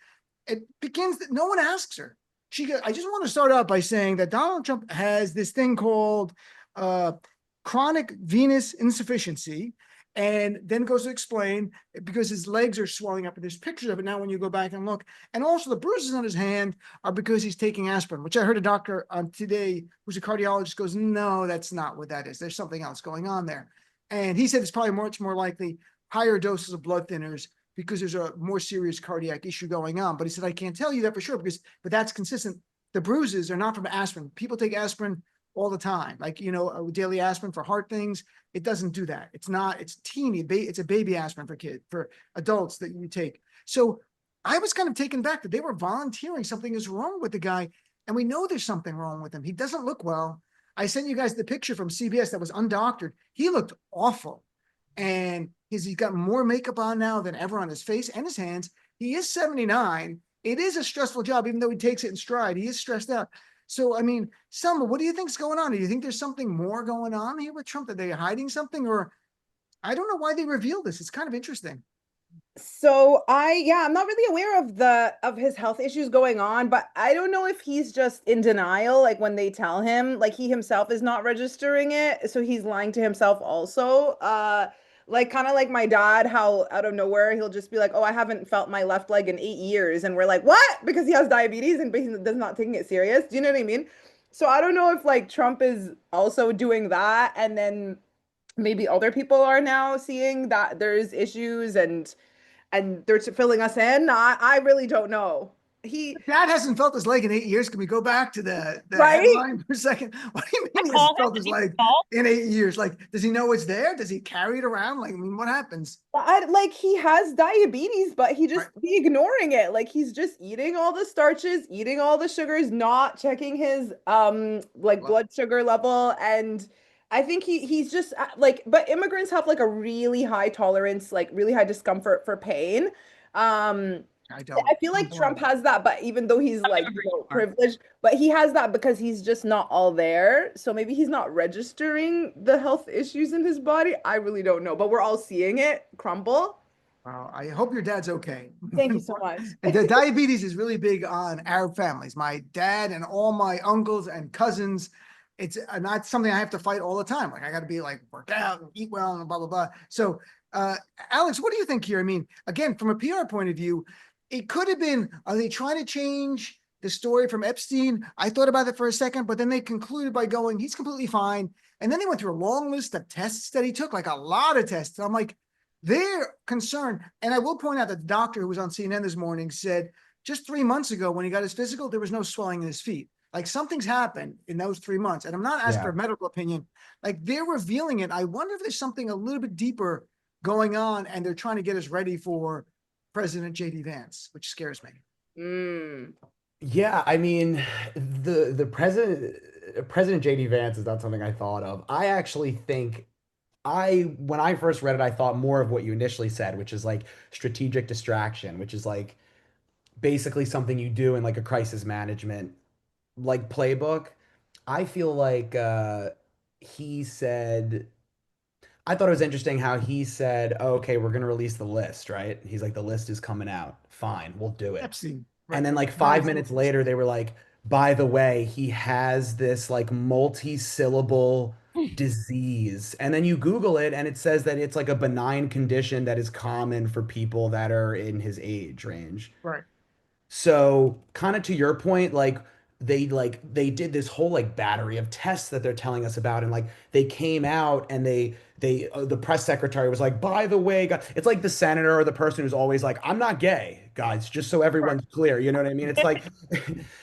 It begins that no one asks her. She goes, I just want to start out by saying that Donald Trump has this thing called chronic venous insufficiency, and then goes to explain because his legs are swelling up, and there's pictures of it now when you go back and look. And also the bruises on his hand are because he's taking aspirin, which I heard a doctor today who's a cardiologist goes, no, that's not what that is. There's something else going on there. And he said it's probably much more likely higher doses of blood thinners because there's a more serious cardiac issue going on. But he said, I can't tell you that for sure but that's consistent. The bruises are not from aspirin. People take aspirin all the time, like, daily aspirin for heart things. It doesn't do that. It's teeny, it's a baby aspirin for adults that you take. So I was kind of taken back that they were volunteering something is wrong with the guy. And we know there's something wrong with him. He doesn't look well. I sent you guys the picture from CBS that was undoctored. He looked awful. And he's got more makeup on now than ever on his face and his hands. He is 79. It is a stressful job, even though he takes it in stride. He is stressed out. So, I mean, Selma, what do you think's going on? Do you think there's something more going on here with Trump? Are they hiding something? Or I don't know why they revealed this. It's kind of interesting. So I'm not really aware of his health issues going on, but I don't know if he's just in denial, like when they tell him, like he himself is not registering it, so he's lying to himself also. Like kind of like my dad, how out of nowhere he'll just be like, "Oh, I haven't felt my left leg in 8 years," and we're like, "What?" Because he has diabetes and he's not taking it serious. Do you know what I mean? So I don't know if like Trump is also doing that, and then maybe other people are now seeing that there's issues and they're filling us in. I really don't know. Dad hasn't felt his leg in 8 years. Can we go back to the Right? headline for a second? What do you mean he Call hasn't him. felt Did his he leg call? in 8 years? Like, does he know it's there? Does he carry it around? Like, I mean, what happens? Like he has diabetes, but he just Right. be ignoring it. Like he's just eating all the starches, eating all the sugars, not checking his like Well, blood sugar level. And I think he's just like, but immigrants have like a really high tolerance, like really high discomfort for pain. Um, I don't. I feel like Trump has that, but even though he's Some like, immigrants are. privileged, but he has that because he's just not all there. So maybe he's not registering the health issues in his body. I really don't know, but we're all seeing it crumble. Well, I hope your dad's okay. Thank you so much. And the diabetes is really big on Arab families. My dad and all my uncles and cousins, it's not something I have to fight all the time. Like I got to be like work out and eat well and blah, blah, blah. So, Alex, what do you think here? I mean, again, from a PR point of view, it could have been, are they trying to change the story from Epstein? I thought about it for a second, but then they concluded by going, he's completely fine. And then they went through a long list of tests that he took, like a lot of tests. I'm like, they're concerned. And I will point out that the doctor who was on CNN this morning said just 3 months ago when he got his physical, there was no swelling in his feet. Like something's happened in those 3 months. And I'm not asking for a medical opinion. Like they're revealing it. I wonder if there's something a little bit deeper going on and they're trying to get us ready for President JD Vance, which scares me. Yeah, I mean, the President JD Vance is not something I thought of. I actually think when I first read it, I thought more of what you initially said, which is like strategic distraction, which is like basically something you do in like a crisis management like playbook. I feel like he said I thought it was interesting how he said, oh, okay, we're gonna release the list, right? He's like, the list is coming out. Fine, we'll do it. Epstein. And Right. then like 5 minutes later, they were like, by the way, he has this like multi-syllable disease. And then you Google it and it says that it's like a benign condition that is common for people that are in his age range. Right. So kind of to your point, like they did this whole like battery of tests that they're telling us about, and like they came out and the press secretary was like, by the way, it's like the senator or the person who's always like, I'm not gay, guys, just so everyone's clear. You know what I mean? It's like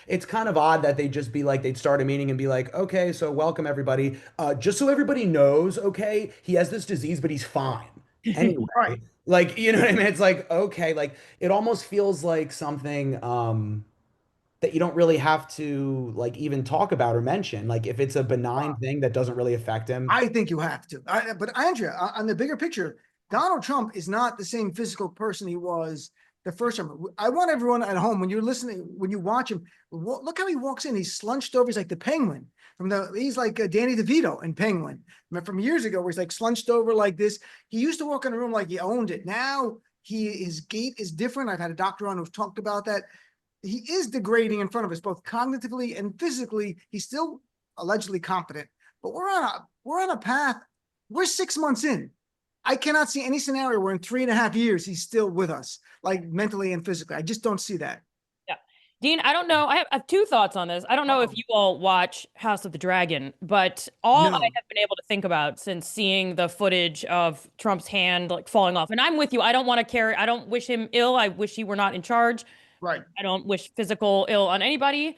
it's kind of odd that they'd just be like, they'd start a meeting and be like, okay, so welcome everybody. Just so everybody knows, okay, he has this disease, but he's fine. Anyway, Right. like, you know what I mean? It's like, okay, like it almost feels like something that you don't really have to like even talk about or mention. Like if it's a benign thing that doesn't really affect him. I think you have to. But Andrea, on the bigger picture, Donald Trump is not the same physical person he was the first time. I want everyone at home, when you're listening, when you watch him, look how he walks in. He's slunched over. He's like the Penguin he's like Danny DeVito in Penguin from years ago, where he's like slunched over like this. He used to walk in a room like he owned it. Now his gait is different. I've had a doctor on who's talked about that. He is degrading in front of us, both cognitively and physically. He's still allegedly competent, but we're on a path. We're 6 months in. I cannot see any scenario where in 3.5 years he's still with us, like mentally and physically. I just don't see that. Yeah, Dean, I don't know. I have two thoughts on this. I don't know if you all watch House of the Dragon, but all I have been able to think about since seeing the footage of Trump's hand like falling off, and I'm with you. I don't wish him ill. I wish he were not in charge. Right. I don't wish physical ill on anybody.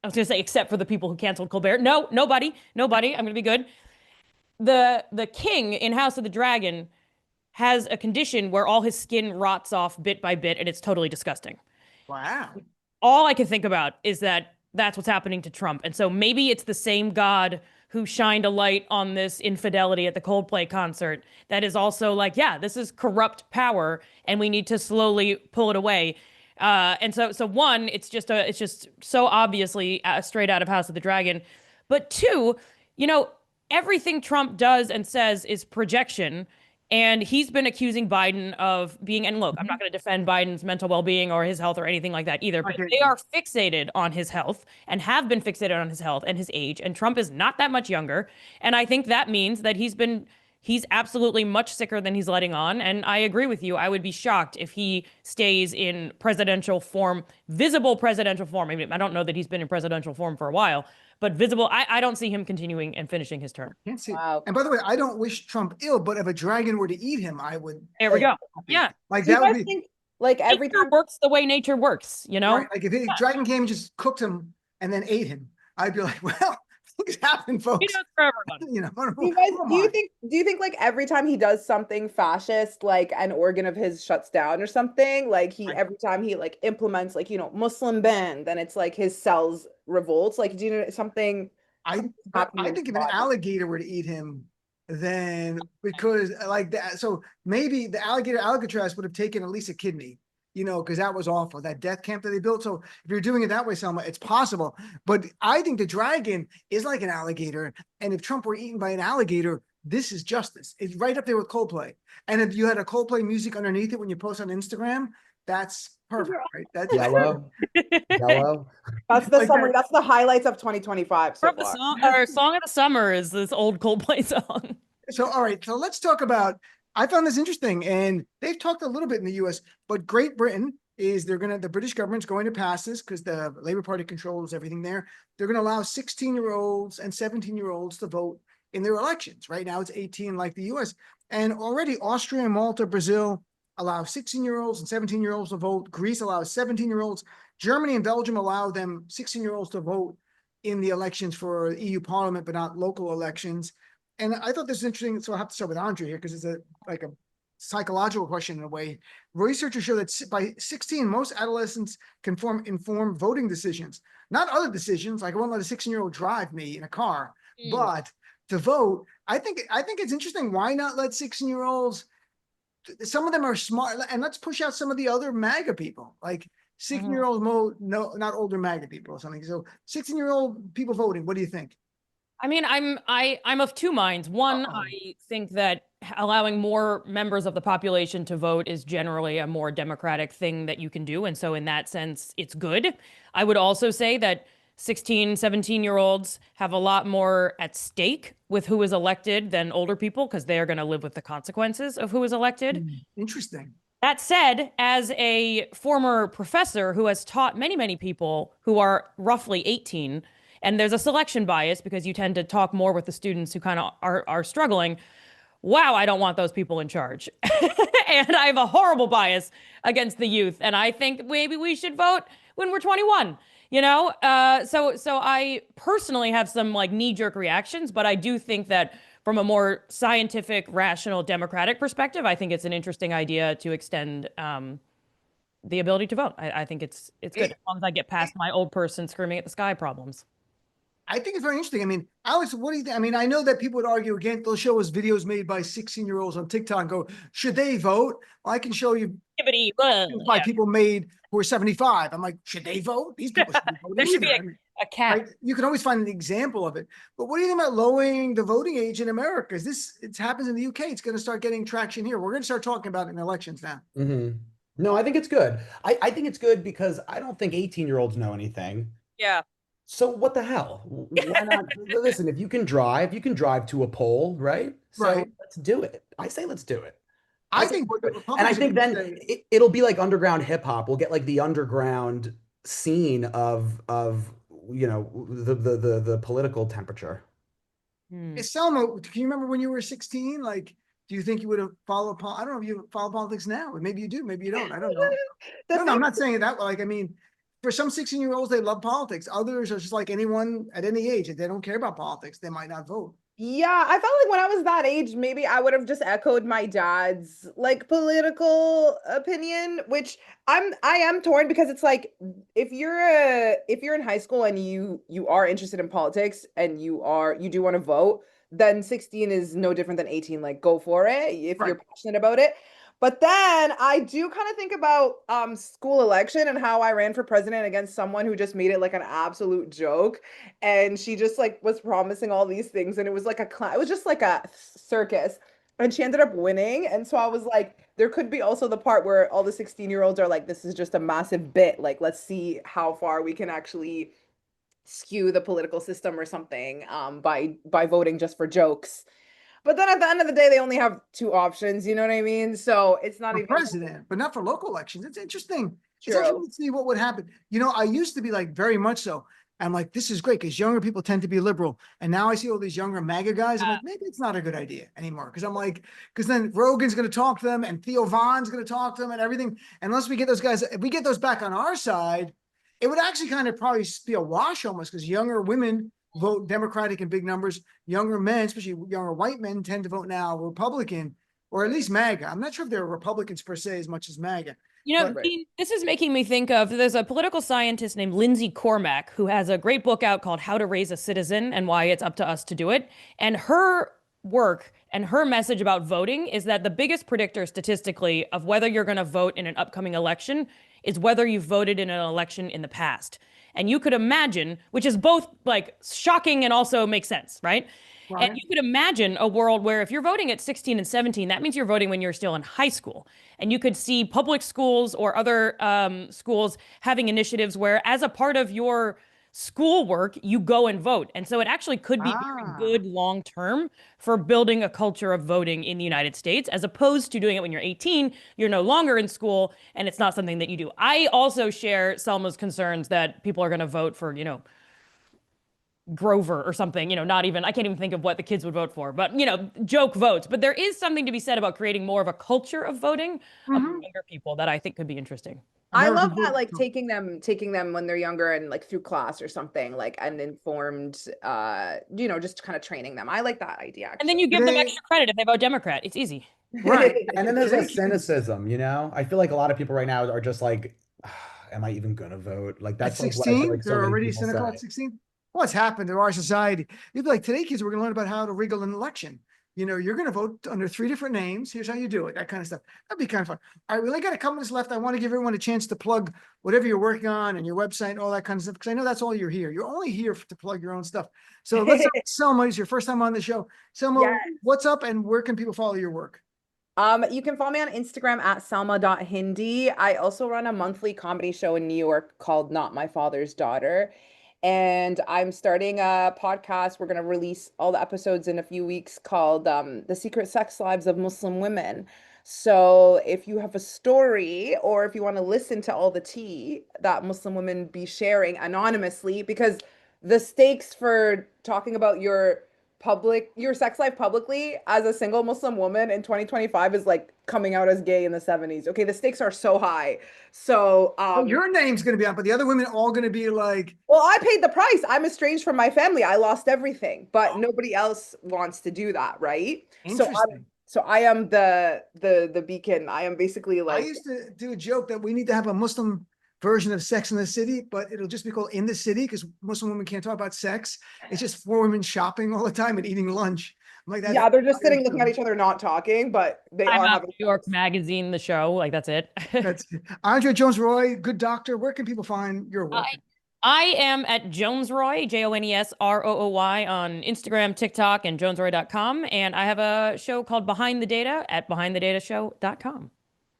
I was going to say, except for the people who canceled Colbert. No, nobody. I'm going to be good. The king in House of the Dragon has a condition where all his skin rots off bit by bit, and it's totally disgusting. Wow. All I can think about is that that's what's happening to Trump. And so maybe it's the same God who shined a light on this infidelity at the Coldplay concert that is also like, yeah, this is corrupt power and we need to slowly pull it away. And so one, it's just so obviously straight out of House of the Dragon. But two, everything Trump does and says is projection. And he's been accusing Biden of being, and look, I'm not going to defend Biden's mental well-being or his health or anything like that either, but they are fixated on his health and have been fixated on his health and his age. And Trump is not that much younger. And I think that means that he's absolutely much sicker than he's letting on. And I agree with you. I would be shocked if he stays in presidential form, visible presidential form. I mean, I don't know that he's been in presidential form for a while, but visible, I don't see him continuing and finishing his term. Can't see. Wow. And by the way, I don't wish Trump ill, but if a dragon were to eat him, I would. There we go. Yeah. Like that would be. Like every Nature time. works the way nature works, you know? Right? Like if a dragon came and just cooked him and then ate him, I'd be like, well, things happen, folks. Tomatoes for everyone. You know, Do you guys who am do you I? think do you think like every time he does something fascist, like an organ of his shuts down or something, like he I- every time he like implements like Muslim ban, then it's like his cells revolts. Like do you know something happening I in his think if an body? alligator were to eat him, then because like that, so maybe the alligator Alcatraz would have taken at least a kidney, because that was awful, that death camp that they built. So if you're doing it that way, Selma, it's possible. But I think the dragon is like an alligator. And if Trump were eaten by an alligator, this is justice. It's right up there with Coldplay. And if you had a Coldplay music underneath it when you post on Instagram, that's perfect, right? That's Yellow, yellow. That's the like summary. that. That's the highlights of 2025 so From the far. song, or Song of the Summer is this old Coldplay song. So, all right. So let's talk about, I found this interesting, and they've talked a little bit in the US, but Great Britain is the British government's going to pass this because the Labour Party controls everything there. They're going to allow 16-year-olds and 17-year-olds to vote in their elections. Right now it's 18 like the US. And already Austria, Malta, Brazil allow 16-year-olds and 17-year-olds to vote. Greece allows 17-year-olds. Germany and Belgium allow them 16-year-olds to vote in the elections for EU Parliament, but not local elections. And I thought this was interesting. So I have to start with Andrea here because it's a psychological question in a way. Researchers show that by 16, most adolescents can form informed voting decisions, not other decisions. Like I won't let a 16-year-old drive me in a car, but to vote. I think it's interesting. Why not let 16-year-olds? Some of them are smart, and let's push out some of the other MAGA people, like 16-year-old no, not older MAGA people or something. So 16-year-old people voting. What do you think? I mean, I'm of two minds. One, I think that allowing more members of the population to vote is generally a more democratic thing that you can do. And so in that sense, it's good. I would also say that 16, 17-year-olds have a lot more at stake with who is elected than older people because they are going to live with the consequences of who is elected. Interesting. That said, as a former professor who has taught many, many people who are roughly 18, and there's a selection bias because you tend to talk more with the students who kind of are struggling. Wow, I don't want those people in charge. And I have a horrible bias against the youth. And I think maybe we should vote when we're 21, So I personally have some like knee-jerk reactions, but I do think that from a more scientific, rational, democratic perspective, I think it's an interesting idea to extend the ability to vote. I think it's good as long as I get past my old person screaming at the sky problems. I think it's very interesting. I mean, Alex, what do you think? I mean, I know that people would argue again, they'll show us videos made by 16-year-olds on TikTok and go, should they vote? Well, I can show you by people made who are 75. I'm like, should they vote? These people should be voting. There should be a cap. Right? You can always find an example of it. But what do you think about lowering the voting age in America? Because it happens in the UK. It's going to start getting traction here. We're going to start talking about it in elections now. Mm-hmm. No, I think it's good. I think it's good because I don't think 18-year-olds know anything. Yeah. So what the hell? Why not? Listen, if you can drive, you can drive to a poll, right? So Right. let's do it. I say let's do it. I think, and I think then it'll be like underground hip hop. We'll get like the underground scene of the political temperature. Selma, can you remember when you were 16? Like, do you think you would have followed? I don't know if you follow politics now. Maybe you do. Maybe you don't. I don't know. No, I'm not saying it that way. Like, I mean, for some 16-year-olds, they love politics. Others are just like anyone at any age. If they don't care about politics, they might not vote. Yeah, I felt like when I was that age, maybe I would have just echoed my dad's like political opinion, which I am torn because it's like if you're in high school and you are interested in politics and you do want to vote, then 16 is no different than 18. Like go for it if you're passionate about it. But then I do kind of think about school election and how I ran for president against someone who just made it like an absolute joke. And she just like was promising all these things. And it was like it was just like a circus. And she ended up winning. And so I was like, there could be also the part where all the 16-year-olds are like, this is just a massive bit. Like, let's see how far we can actually skew the political system or something by voting just for jokes. But then at the end of the day, they only have two options. You know what I mean? So it's not even president, but not for local elections. It's interesting. True. It's interesting to see what would happen. I used to be like very much so. I'm like, this is great because younger people tend to be liberal. And now I see all these younger MAGA guys. I'm like, maybe it's not a good idea anymore. Because I'm like, because then Rogan's going to talk to them and Theo Von's going to talk to them and everything. And unless we get those guys, if we get those back on our side, it would actually kind of probably be a wash almost because younger women vote Democratic in big numbers. Younger men, especially younger white men, tend to vote now Republican or at least MAGA. I'm not sure if they're Republicans per se as much as MAGA. You know, But- Dean, this is making me think of, there's a political scientist named Lindsay Cormack who has a great book out called How to Raise a Citizen and Why It's Up to Us to Do It. And her work and her message about voting is that the biggest predictor statistically of whether you're going to vote in an upcoming election is whether you voted in an election in the past. And you could imagine, which is both like shocking and also makes sense, right? Right. And you could imagine a world where if you're voting at 16 and 17, that means you're voting when you're still in high school. And you could see public schools or other schools having initiatives where as a part of your schoolwork, you go and vote. And so it actually could be very good long term for building a culture of voting in the United States, as opposed to doing it when you're 18, you're no longer in school, and it's not something that you do. I also share Selma's concerns that people are going to vote for, Grover or something, not even, I can't even think of what the kids would vote for, but, joke votes. But there is something to be said about creating more of a culture of voting among younger people that I think could be interesting. I love that, like taking them when they're younger and like through class or something, like an informed, just kind of training them. I like that idea. Actually. And then you give them extra credit if they vote Democrat. It's easy. Right. And then there's a cynicism, I feel like a lot of people right now are just like, am I even gonna vote? Like that's at like what I feel 16, like so they're many already people cynical say. at 16. What's happened to our society? You'd be like, today, kids, we're going to learn about how to wriggle an election. You're going to vote under 3 different names. Here's how you do it. That kind of stuff. That'd be kind of fun. All right, we only got a couple minutes left. I want to give everyone a chance to plug whatever you're working on and your website and all that kind of stuff, because I know that's all you're here. You're only here to plug your own stuff. So let's start with Selma. It's your first time on the show. Selma, Yes. what's up and where can people follow your work? You can follow me on Instagram at salma.hindy. I also run a monthly comedy show in New York called Not My Father's Daughter. And I'm starting a podcast. We're going to release all the episodes in a few weeks called The Secret Sex Lives of Muslim Women. So if you have a story or if you want to listen to all the tea that Muslim women be sharing anonymously, because the stakes for talking about your sex life publicly as a single Muslim woman in 2025 is like coming out as gay in the 70s. Okay, the stakes are so high. So your name's going to be on, but the other women are all going to be like, well, I paid the price. I'm estranged from my family. I lost everything, but nobody else wants to do that, right? interesting. So I am the beacon. I am basically I like used to do a joke that we need to have a Muslim version of Sex in the City, but it'll just be called In the City because Muslim women can't talk about sex. It's just 4 women shopping all the time and eating lunch. I'm like, yeah, they're just sitting looking at each other, not talking, but they I'm are out having New York Magazine, the show, like that's it. That's Andrea Jones-Rooy, good doctor. Where can people find your work? I am at Jones-Rooy, JONESROOY on Instagram, TikTok, and jonesroy.com. And I have a show called Behind the Data at behindthedatashow.com.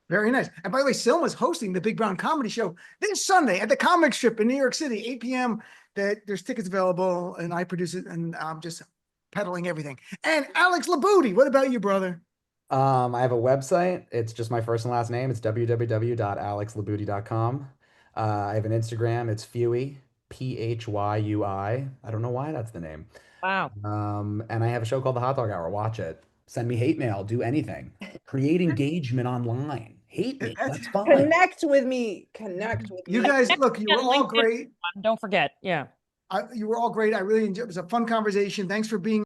Very nice. And by the way, Selma's hosting the Big Brown Comedy Show this Sunday at the Comic Strip in New York City, 8 p.m. There's tickets available, and I produce it, and I'm just peddling everything. And Alex Libutti, what about you, brother? I have a website. It's just my first and last name. It's www.alexlibutti.com. I have an Instagram. It's Phyui, Phyui. I don't know why that's the name. Wow. And I have a show called The Hot Dog Hour. Watch it. Send me hate mail. Do anything. Create engagement online. Hate me. That's fine. Connect with me. You guys, look, you were all great. Don't forget. Yeah. You were all great. I really enjoyed it. It was a fun conversation. Thanks for being